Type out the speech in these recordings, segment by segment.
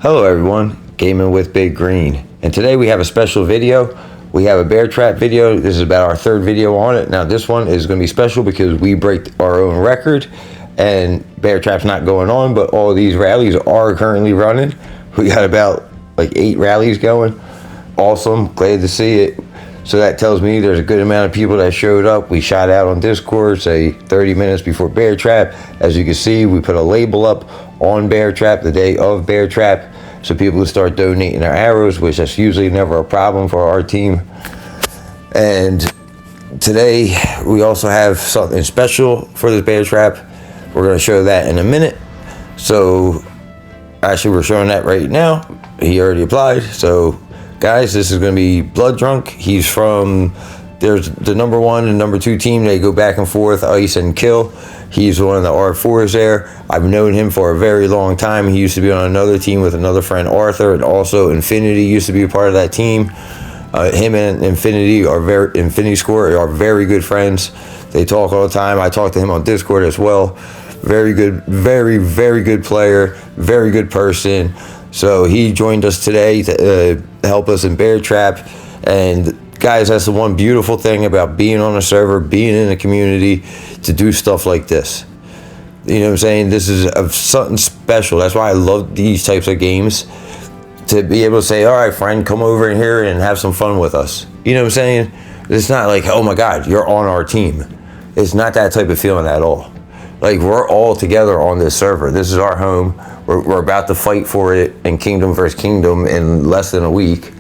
Hello everyone, Gaming with Big Green, and today we have a special video. We have a bear trap video. This is about our third video on it. Now this one is going to be special because we break our own record, and bear trap's not going on, but all of these rallies are currently running. We got about like 8 rallies going. Awesome, glad to see it. So that tells me there's a good amount of people that showed up. We shot out on Discord, say 30 minutes before bear trap. As you can see, we put a label up on bear trap the day of bear trap, so people will start donating their arrows, which is usually never a problem for our team. And today we also have something special for this bear trap. We're going to show that in a minute. So actually we're showing that right now. He already applied. So guys, this is going to be Blood Drunk. He's from, there's the number 1 and number 2 team. They go back and forth, ice and kill. He's one of the R4s there. I've known him for a very long time. He used to be on another team with another friend, Arthur, and also Infinity used to be a part of that team. Him and Infinity Score are very good friends. They talk all the time. I talk to him on Discord as well. Very good, very good player, very good person. So he joined us today to help us in bear trap. And guys, that's the one beautiful thing about being on a server, being in a community, to do stuff like this. You know what I'm saying? This is something special. That's why I love these types of games, to be able to say, all right, friend, come over in here and have some fun with us. You know what I'm saying? It's not like, oh my God, you're on our team. It's not that type of feeling at all. Like, we're all together on this server. This is our home. We're about to fight for it in Kingdom versus Kingdom in less than a week.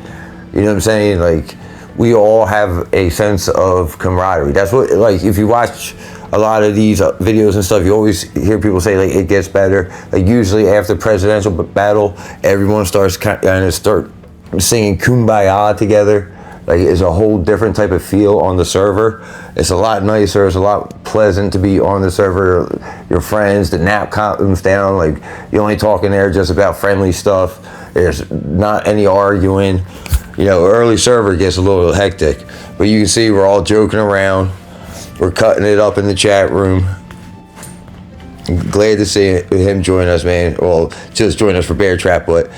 You know what I'm saying? Like, we all have a sense of camaraderie. That's what, like, if you watch a lot of these videos and stuff, you always hear people say, like, it gets better. Like, usually after presidential battle, everyone starts kind of start singing Kumbaya together. Like, it's a whole different type of feel on the server. It's a lot nicer. It's a lot pleasant to be on the server. Your friends, the nap comes down. Like, you're only talking there just about friendly stuff. There's not any arguing. You know, early server gets a little hectic, but you can see we're all joking around. We're cutting it up in the chat room. I'm glad to see him join us, man. Well, just join us for bear trap, but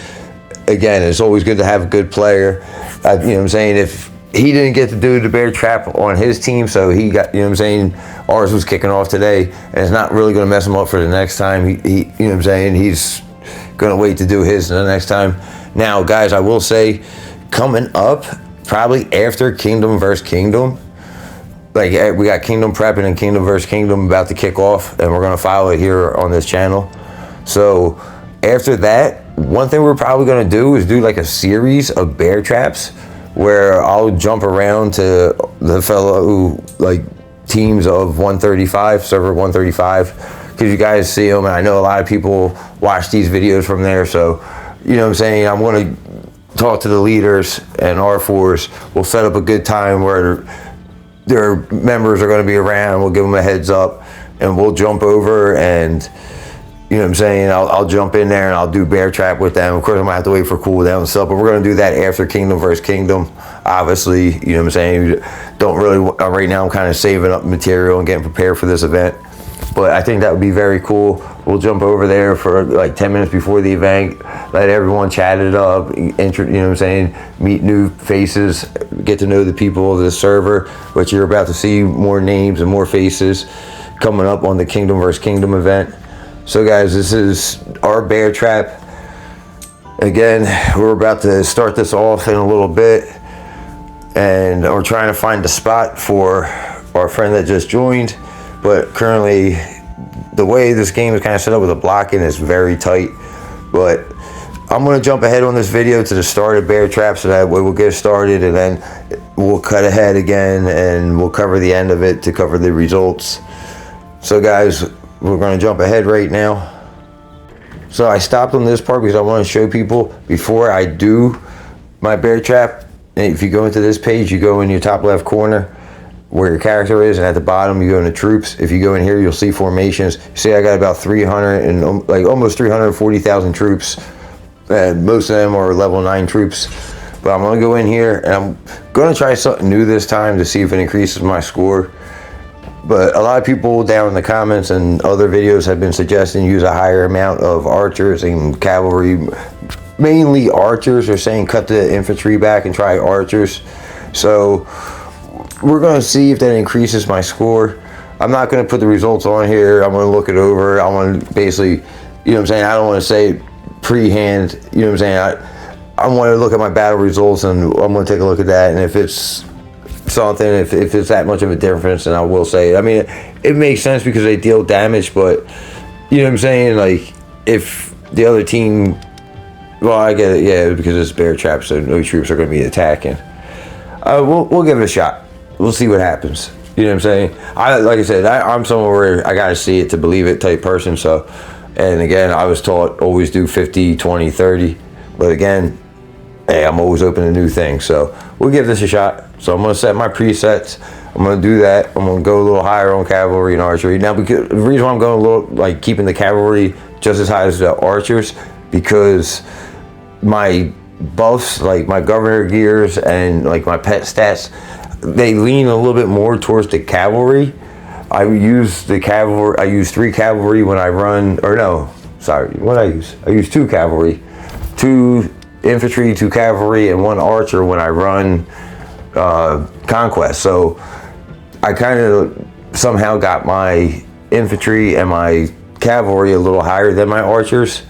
again, it's always good to have a good player. You know what I'm saying? If he didn't get to do the bear trap on his team, so he got, you know what I'm saying, ours was kicking off today, and it's not really going to mess him up for the next time. He you know what I'm saying, he's going to wait to do his the next time. Now, guys, I will say, coming up, probably after Kingdom versus Kingdom, like, we got Kingdom Prep and Kingdom versus Kingdom about to kick off, and we're going to follow it here on this channel. So after that, one thing we're probably going to do is do like a series of bear traps where I'll jump around to the fellow who, like, teams of 135, server 135, because you guys see them, and I know a lot of people watch these videos from there. So, you know what I'm saying, I'm going to talk to the leaders and R4s. We'll set up a good time where their members are going to be around. We'll give them a heads up, and we'll jump over, and you know what I'm saying, I'll jump in there and I'll do bear trap with them. Of course, I'm going to have to wait for cooldown and stuff, but we're going to do that after Kingdom versus Kingdom. Obviously, you know what I'm saying, don't really, right now I'm kind of saving up material and getting prepared for this event. But I think that would be very cool. We'll jump over there for like 10 minutes before the event, let everyone chat it up, you know what I'm saying, meet new faces, get to know the people of the server, which you're about to see more names and more faces coming up on the Kingdom versus Kingdom event. So guys, this is our bear trap. Again, we're about to start this off in a little bit, and we're trying to find a spot for our friend that just joined. But currently, the way this game is kind of set up with the blocking is very tight. But I'm going to jump ahead on this video to the start of bear trap, so that way we'll get started, and then we'll cut ahead again and we'll cover the end of it to cover the results. So guys, we're going to jump ahead right now. So I stopped on this part because I want to show people before I do my bear trap. And if you go into this page, you go in your top left corner where your character is, and at the bottom you go into troops. If you go in here, you'll see formations. See, I got about 300 and like almost 340,000 troops. Most of them are level 9 troops. But I'm going to go in here and I'm going to try something new this time to see if it increases my score. But a lot of people down in the comments and other videos have been suggesting use a higher amount of archers and cavalry mainly archers. They're saying cut the infantry back and try archers. So we're going to see if that increases my score. I'm not going to put the results on here. I'm going to look it over. I want to basically, you know what I'm saying, I don't want to say pre-hand, you know what I'm saying, I want to look at my battle results, and I'm going to take a look at that, and if it's something, if it's that much of a difference, then I will say it. I mean, it makes sense because they deal damage, but you know what I'm saying, like, if the other team, well, I get it, yeah, because it's bear trap, so no troops are going to be attacking. We'll give it a shot. We'll see what happens. You know what I'm saying? Like I said, I'm someone where I got to see it to believe it type person. So, and again, I was taught always do 50, 20, 30. But again, hey, I'm always open to new things. So we'll give this a shot. So I'm going to set my presets. I'm going to do that. I'm going to go a little higher on cavalry and archery. Now, because the reason why I'm going a little, like, keeping the cavalry just as high as the archers, because my buffs, like my governor gears and like my pet stats, they lean a little bit more towards the cavalry. I use 3 cavalry when I run, or no, sorry, what I use 2 cavalry, 2 infantry, 2 cavalry, and 1 archer when I run conquest. So I kind of somehow got my infantry and my cavalry a little higher than my archers.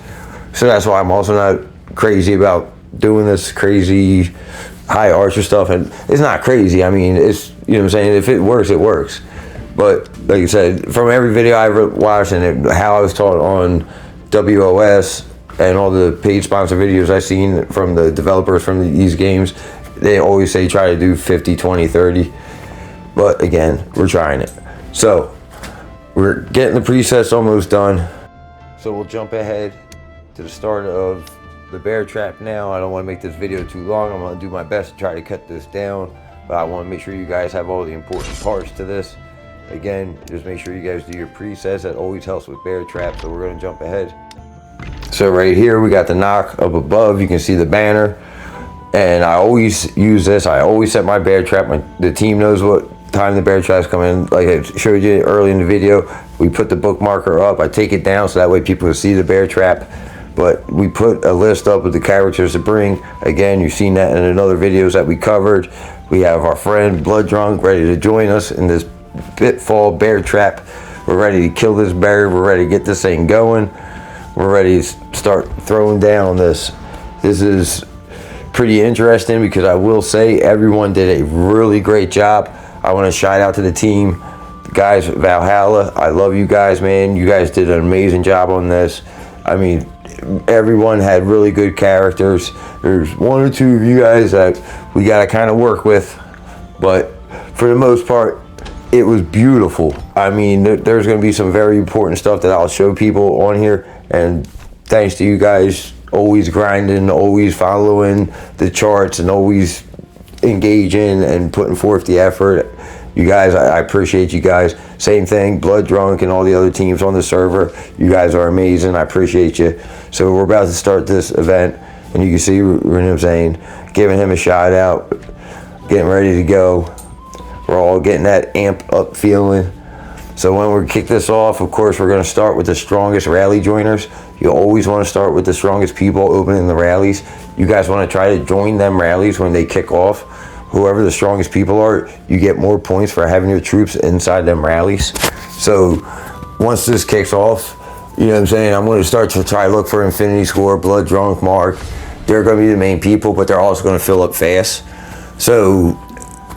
So that's why I'm also not crazy about doing this crazy high archer stuff. And it's not crazy. I mean, it's, you know what I'm saying, if it works, it works. But like I said, from every video I watched and how I was taught on WOS and all the paid sponsor videos I've seen from the developers from these games, they always say try to do 50, 20, 30. But again, we're trying it. So we're getting the presets almost done. So we'll jump ahead to the start of the bear trap now. I don't want to make this video too long. I'm going to do my best to try to cut this down, but I want to make sure you guys have all the important parts to this. Again, just make sure you guys do your presets. That always helps with bear trap. So we're going to jump ahead. So right here we got the knock up above. You can see the banner, and I always use this. I always set my bear trap. The team knows what time the bear traps come in. Like I showed you early in the video, we put the bookmarker up. I take it down so that way people can see the bear trap. But we put a list up of the characters to bring. Again, you've seen that in another videos that we covered. We have our friend Blood Drunk ready to join us in this Pitfall bear trap. We're ready to kill this bear. We're ready to get this thing going. We're ready to start throwing down this. This is pretty interesting because I will say everyone did a really great job. I want to shout out to the team. The guys at Valhalla, I love you guys, man. You guys did an amazing job on this. I mean, everyone had really good characters. There's 1 or 2 of you guys that we got to kind of work with, but for the most part, it was beautiful. I mean, there's going to be some very important stuff that I'll show people on here, and thanks to you guys always grinding, always following the charts, and always engaging and putting forth the effort. You guys, I appreciate you guys. Same thing, Blood Drunk and all the other teams on the server. You guys are amazing. I appreciate you. So we're about to start this event, and you can see, you know what I'm saying, giving him a shout out, getting ready to go. We're all getting that amp up feeling. So when we kick this off, of course, we're going to start with the strongest rally joiners. You always want to start with the strongest people opening the rallies. You guys want to try to join them rallies when they kick off. Whoever the strongest people are, you get more points for having your troops inside them rallies. So once this kicks off, you know what I'm saying, I'm going to start to try to look for Infinity Score, Blood Drunk, Mark. They're going to be the main people, but they're also going to fill up fast. So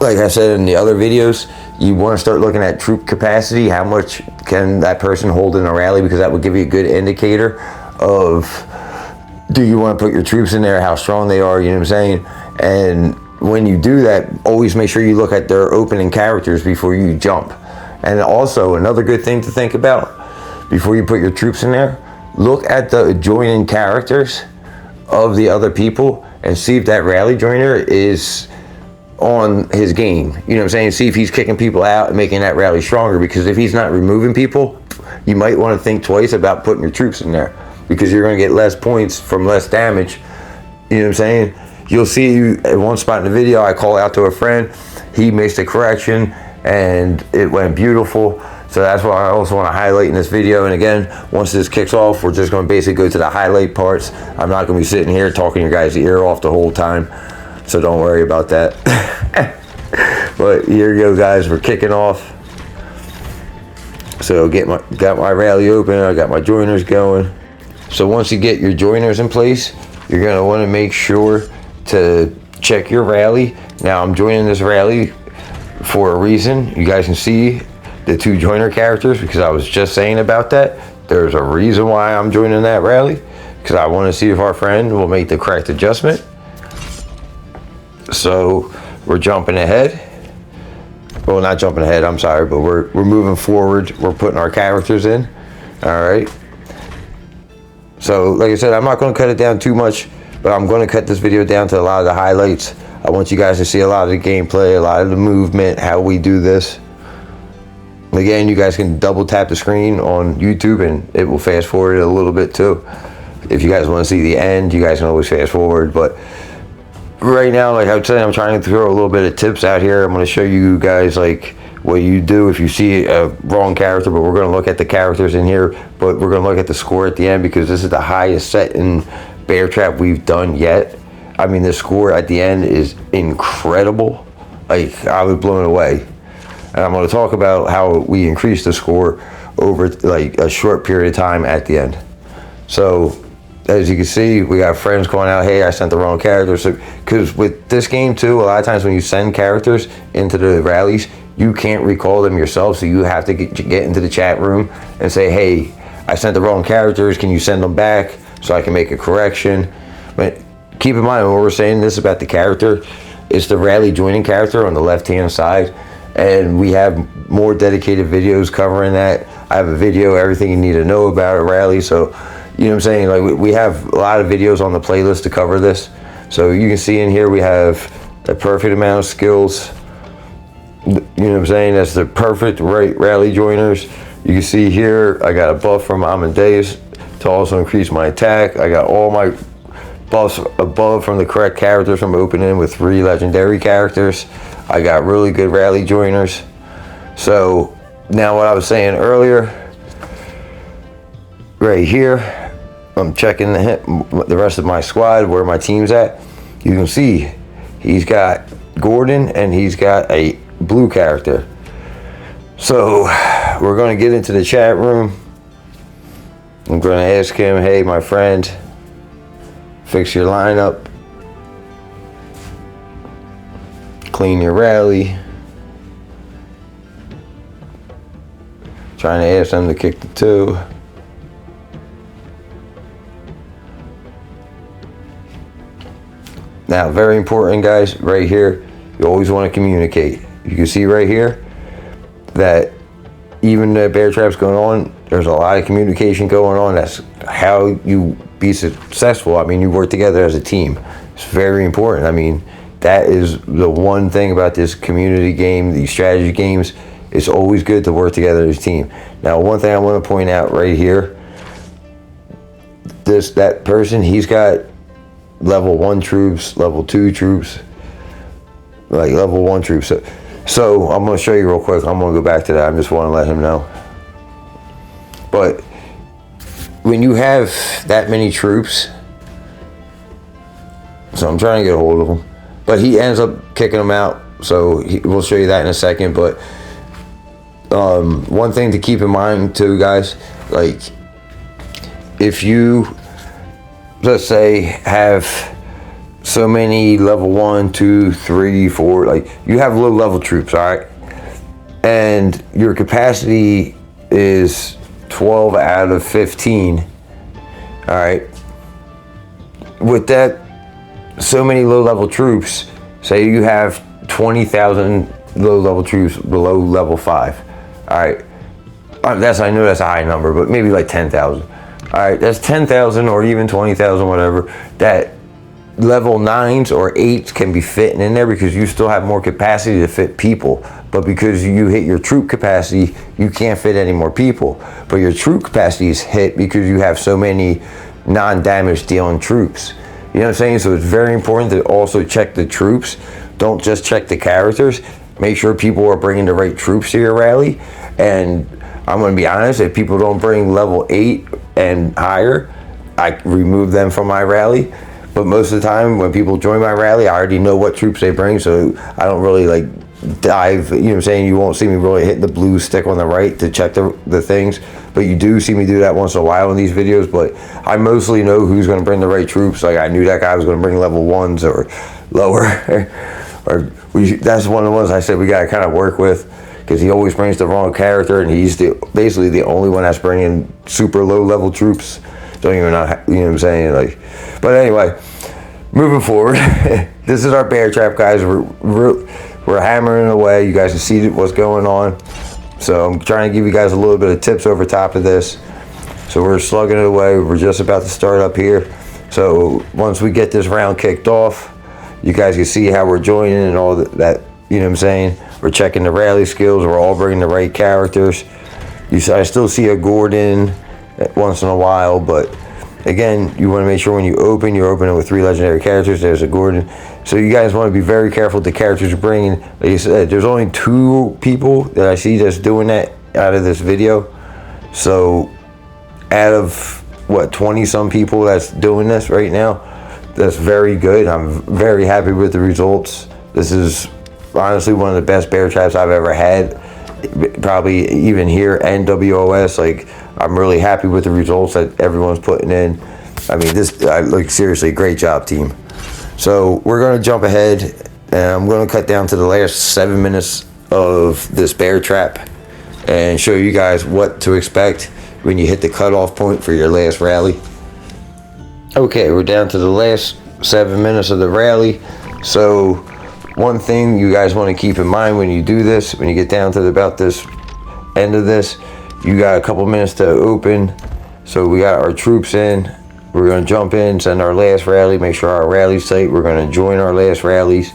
like I said in the other videos, you want to start looking at troop capacity. How much can that person hold in a rally? Because that would give you a good indicator of, do you want to put your troops in there, how strong they are, you know what I'm saying? And when you do that, always make sure you look at their opening characters before you jump. And also, another good thing to think about before you put your troops in there, look at the adjoining characters of the other people and see if that rally joiner is on his game. You know what I'm saying? See if he's kicking people out and making that rally stronger, because if he's not removing people, you might want to think twice about putting your troops in there, because you're going to get less points from less damage. You know what I'm saying? You'll see at one spot in the video, I call out to a friend, he makes the correction and it went beautiful. So that's what I also want to highlight in this video. And again, once this kicks off, we're just going to basically go to the highlight parts. I'm not going to be sitting here talking your guys' ear off the whole time, so don't worry about that. But here you go, guys, we're kicking off. So got my rally open, I got my joiners going. So once you get your joiners in place, you're going to want to make sure to check your rally. Now I'm joining this rally for a reason. You guys can see the 2 joiner characters because I was just saying about that. There's a reason why I'm joining that rally, because I want to see if our friend will make the correct adjustment. So we're jumping ahead. Well, not jumping ahead, I'm sorry, but we're moving forward. We're putting our characters in. All right. So like I said, I'm not going to cut it down too much, but I'm going to cut this video down to a lot of the highlights. I want you guys to see a lot of the gameplay, a lot of the movement, how we do this. Again, you guys can double tap the screen on YouTube and it will fast forward it a little bit too. If you guys want to see the end, you guys can always fast forward. But right now, like I was saying, I'm trying to throw a little bit of tips out here. I'm going to show you guys like what you do if you see a wrong character, but we're going to look at the characters in here, but we're going to look at the score at the end because this is the highest set in bear trap we've done yet. I mean, the score at the end is incredible. Like, I was blown away. And I'm going to talk about how we increased the score over like a short period of time at the end. So as you can see, we got friends calling out, hey, I sent the wrong character. So because with this game too, a lot of times when you send characters into the rallies, you can't recall them yourself, so you have to get into the chat room and say, hey, I sent the wrong characters, can you send them back so I can make a correction? But keep in mind, when we're saying this about the character, it's the rally joining character on the left hand side, and we have more dedicated videos covering that. I have a video, everything you need to know about a rally, so you know what I'm saying, like we have a lot of videos on the playlist to cover this. So you can see in here we have a perfect amount of skills. You know what I'm saying? That's the perfect rally joiners. You can see here I got a buff from Amadeus to also increase my attack. I got all my buffs above from the correct characters from opening with 3 legendary characters. I got really good rally joiners. So now what I was saying earlier, right here, I'm checking the rest of my squad, where my team's at. You can see he's got Gordon and he's got a blue character. So we're going to get into the chat room. I'm going to ask him, hey, my friend, fix your lineup, clean your rally. Trying to ask them to kick the 2. Now, very important, guys, right here, you always want to communicate. You can see right here that even the bear trap's going on, there's a lot of communication going on. That's how you be successful. I mean, you work together as a team. It's very important. I mean, that is the one thing about this community game, these strategy games. It's always good to work together as a team. Now, one thing I want to point out right here, that person, he's got level 1 troops, level 2 troops, like level 1 troops. So I'm going to show you real quick. I'm going to go back to that. I just want to let him know. But when you have that many troops, so I'm trying to get a hold of him, but he ends up kicking them out. So we'll show you that in a second. But one thing to keep in mind too, guys, like if you, let's say, have so many level 1, 2, 3, 4, like you have low level troops, all right, and your capacity is 12 out of 15, all right, with that, so many low level troops, say you have 20,000 low level troops below level 5, all right, I know that's a high number, but maybe like 10,000, all right, that's 10,000 or even 20,000, whatever, that level 9s or 8s can be fitting in there because you still have more capacity to fit people. But because you hit your troop capacity, you can't fit any more people. But your troop capacity is hit because you have so many non-damage dealing troops. You know what I'm saying? So it's very important to also check the troops. Don't just check the characters. Make sure people are bringing the right troops to your rally. And I'm going to be honest, if people don't bring level 8 and higher, I remove them from my rally. But most of the time when people join my rally, I already know what troops they bring, so I don't really like dive, you know what I'm saying? You won't see me really hitting the blue stick on the right to check the things, but you do see me do that once in a while in these videos. But I mostly know who's going to bring the right troops. Like, I knew that guy was going to bring level 1s or lower. Or that's one of the ones I said we got to kind of work with, because he always brings the wrong character, and he's basically the only one that's bringing super low level troops. Don't even know, you know what I'm saying? Like, but anyway, moving forward, this is our bear trap, guys. We're hammering away. You guys can see what's going on. So I'm trying to give you guys a little bit of tips over top of this. So we're slugging it away. We're just about to start up here. So once we get this round kicked off, you guys can see how we're joining and all that, you know what I'm saying? We're checking the rally skills. We're all bringing the right characters. I still see a Gordon once in a while, but again, you want to make sure when you open, you're opening with 3 legendary characters. There's a Gordon. So you guys want to be very careful with the characters you're bringing. Like I said, there's only 2 people that I see that's doing that out of this video. So out of, what, 20 some people that's doing this right now, that's very good. I'm very happy with the results. This is honestly one of the best bear traps I've ever had, probably even here and WOS. Like, I'm really happy with the results that everyone's putting in. I mean, like, seriously, great job, team. So we're going to jump ahead, and I'm going to cut down to the last 7 minutes of this bear trap and show you guys what to expect when you hit the cutoff point for your last rally. Okay, we're down to the last 7 minutes of the rally. So one thing you guys want to keep in mind when you do this, when you get down to about this end of this, you got a couple minutes to open. So we got our troops in. We're going to jump in, send our last rally, make sure our rally's tight. We're going to join our last rallies.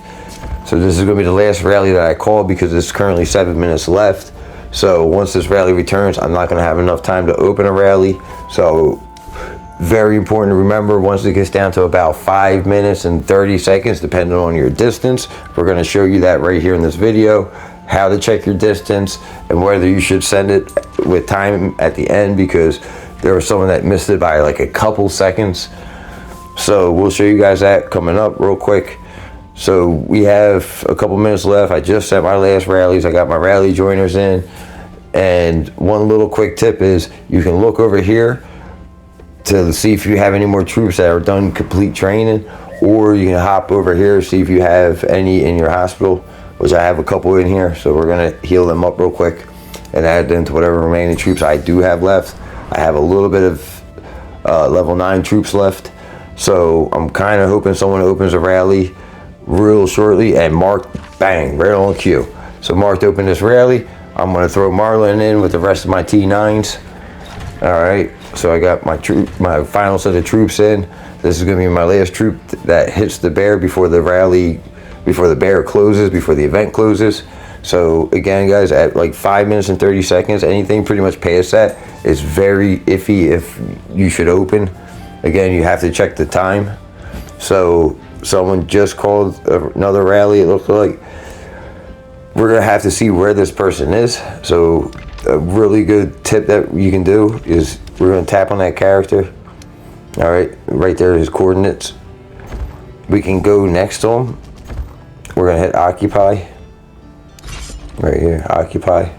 So this is going to be the last rally that I called, because there's currently 7 minutes left. So once this rally returns, I'm not going to have enough time to open a rally. So very important to remember, once it gets down to about 5 minutes and 30 seconds, depending on your distance, we're going to show you that right here in this video, how to check your distance and whether you should send it with time at the end, because there was someone that missed it by like a couple seconds. So we'll show you guys that coming up real quick. So we have a couple minutes left. I just sent my last rallies. I got my rally joiners in. And one little quick tip is, you can look over here to see if you have any more troops that are done complete training, or you can hop over here, see if you have any in your hospital, which I have a couple in here. So we're going to heal them up real quick and add them to whatever remaining troops I do have left. I have a little bit of level 9 troops left. So I'm kind of hoping someone opens a rally real shortly, and Mark, bang, right on cue. So Mark opened this rally. I'm going to throw Marlin in with the rest of my T9s. All right, so I got my final set of troops in. This is going to be my last troop that hits the bear before the rally, before the bear closes, before the event closes. So again, guys, at like 5 minutes and 30 seconds, anything pretty much past that is very iffy if you should open. Again, you have to check the time. So someone just called another rally, it looks like. We're going to have to see where this person is. So a really good tip that you can do is, we're going to tap on that character. All right there, his coordinates. We can go next to him. We're going to hit occupy. Right here, occupy.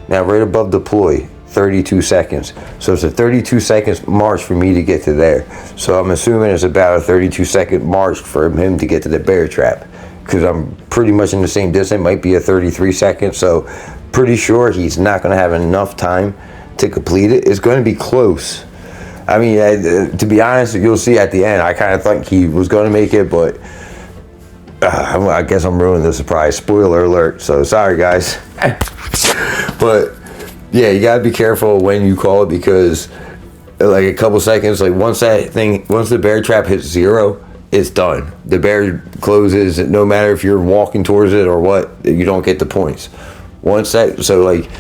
Now right above deploy, 32 seconds. So it's a 32 seconds march for me to get to there. So I'm assuming it's about a 32 second march for him to get to the bear trap, because I'm pretty much in the same distance. Might be a 33 seconds. So pretty sure he's not going to have enough time to complete it. It's going to be close. I mean, to be honest, you'll see at the end, I kind of thought he was going to make it, but I guess I'm ruining the surprise. Spoiler alert. So sorry, guys. But yeah, you got to be careful when you call it, because like a couple seconds, like once the bear trap hits 0, it's done. The bear closes. No matter if you're walking towards it or what, you don't get the points. So like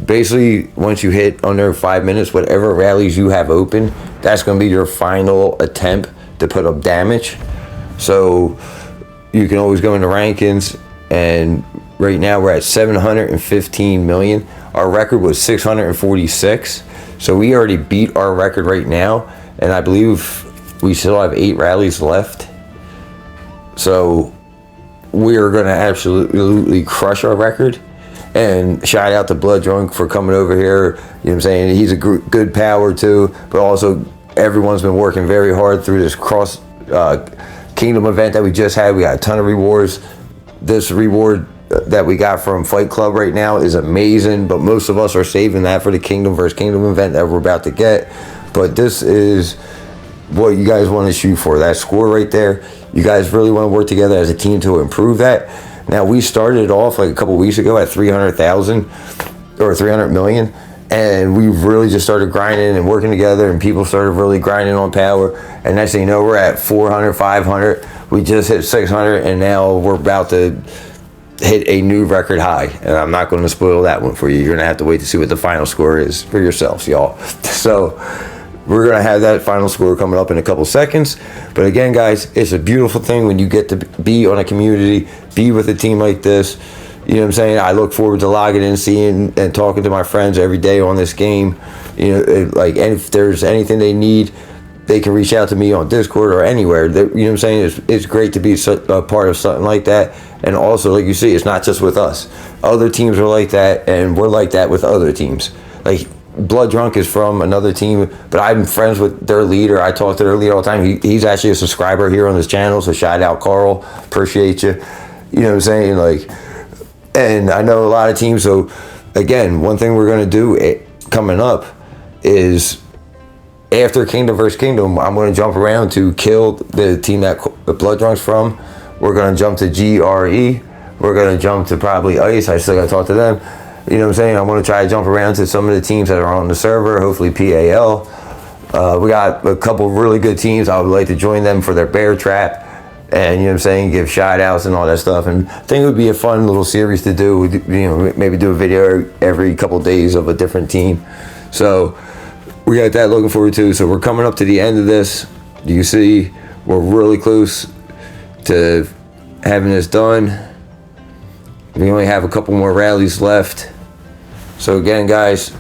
basically once you hit under 5 minutes, whatever rallies you have open, that's going to be your final attempt to put up damage. So you can always go into rankings, and right now we're at 715 million. our record was 646. So we already beat our record right now, and I believe we still have 8 rallies left. So we are going to absolutely crush our record. And shout out to Blood Drunk for coming over here. You know what I'm saying? He's a good power too, but also everyone's been working very hard through this cross kingdom event that we just had. We got a ton of rewards. This reward that we got from Fight Club right now is amazing, but most of us are saving that for the Kingdom versus Kingdom event that we're about to get. But this is what you guys want to shoot for, that score right there. You guys really want to work together as a team to improve that. Now, we started off like a couple weeks ago at 300,000 or 300 million, and we really just started grinding and working together, and people started really grinding on power. And next thing you know, we're at 400, 500. We just hit 600, and now we're about to hit a new record high. And I'm not going to spoil that one for you. You're going to have to wait to see what the final score is for yourselves, y'all. So we're going to have that final score coming up in a couple seconds. But again, guys, it's a beautiful thing when you get to be on a community, be with a team like this. You know what I'm saying? I look forward to logging in, seeing and talking to my friends every day on this game. You know, and if there's anything they need, they can reach out to me on Discord or anywhere. You know what I'm saying? It's great to be a part of something like that. And also, like you see, it's not just with us. Other teams are like that, and we're like that with other teams. Like, Blood Drunk is from another team, but I'm friends with their leader. I talk to their leader all the time. He's actually a subscriber here on this channel, so shout out, Carl. Appreciate you. You know what I'm saying? Like, and I know a lot of teams. So again, one thing we're going to do coming up is after Kingdom versus Kingdom, I'm going to jump around to kill the team that the Blood Drunk's from. We're going to jump to GRE. We're going to jump to probably ICE. I still got to talk to them. You know what I'm saying? I'm going to try to jump around to some of the teams that are on the server, hopefully PAL. We got a couple really good teams. I would like to join them for their bear trap. And, you know what I'm saying, give shout outs and all that stuff. And I think it would be a fun little series to do. You know, maybe do a video every couple days of a different team. So we got that looking forward to. So we're coming up to the end of this. You see, we're really close to having this done. We only have a couple more rallies left. So again, guys,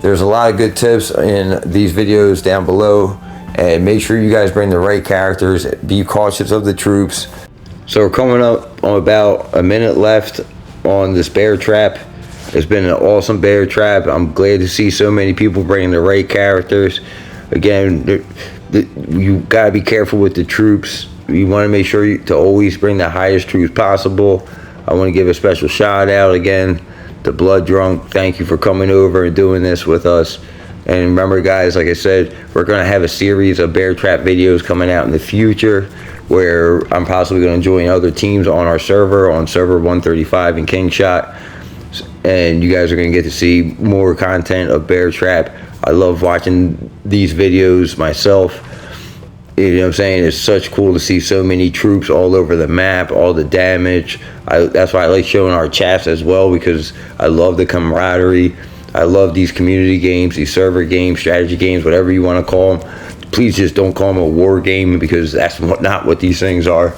there's a lot of good tips in these videos down below, and make sure you guys bring the right characters. Be cautious of the troops. So we're coming up on about a minute left on this bear trap. It's been an awesome bear trap. I'm glad to see so many people bringing the right characters. Again, you gotta be careful with the troops. You want to make sure to always bring the highest troops possible. I want to give a special shout out again to Blood Drunk. Thank you for coming over and doing this with us. And remember, guys, like I said, we're going to have a series of bear trap videos coming out in the future where I'm possibly going to join other teams on our server, on server 135 in King Shot. And you guys are going to get to see more content of bear trap. I love watching these videos myself. You know what I'm saying? It's such cool to see so many troops all over the map, all the damage. That's why I like showing our chats as well, because I love the camaraderie. I love these community games, these server games, strategy games, whatever you want to call them. Please just don't call them a war game, because that's not what these things are.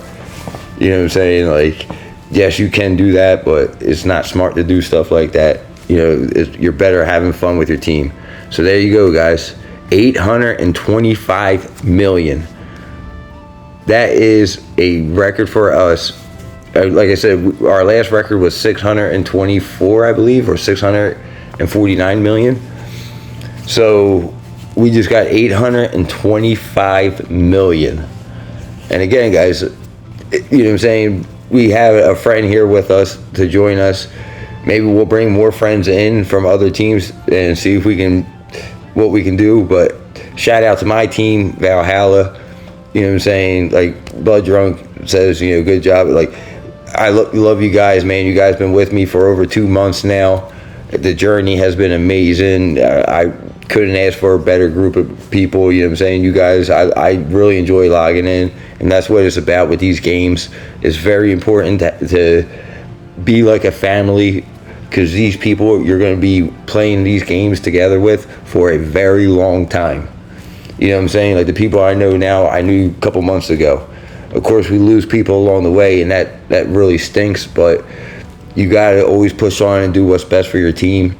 You know what I'm saying? Like, yes, you can do that, but it's not smart to do stuff like that. You know, you're better having fun with your team. So there you go, guys. 825 million. That is a record for us. Like I said, our last record was 624, I believe, or 649 million. So we just got 825 million. And again, guys, you know what I'm saying, we have a friend here with us to join us. Maybe we'll bring more friends in from other teams and see if we can, what we can do. But shout out to my team, Valhalla. You know what I'm saying? Like, Blood Drunk says, you know, good job. Like, I love you guys, man. You guys been with me for over 2 months now. The journey has been amazing. I couldn't ask for a better group of people. You know what I'm saying? You guys, I really enjoy logging in, and that's what it's about with these games. It's very important to be like a family, because these people you're going to be playing these games together with for a very long time. You know what I'm saying? Like, the people I know now, I knew a couple months ago. Of course, we lose people along the way, and that really stinks, but you got to always push on and do what's best for your team.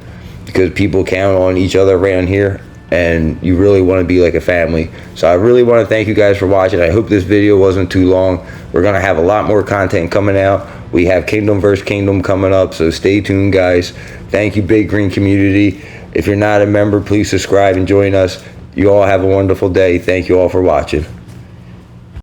because people count on each other around here, and you really want to be like a family. So I really want to thank you guys for watching. I hope this video wasn't too long. We're going to have a lot more content coming out. We have Kingdom vs. Kingdom coming up, so stay tuned, guys. Thank you, Big Green community. If you're not a member, please subscribe and join us. You all have a wonderful day. Thank you all for watching.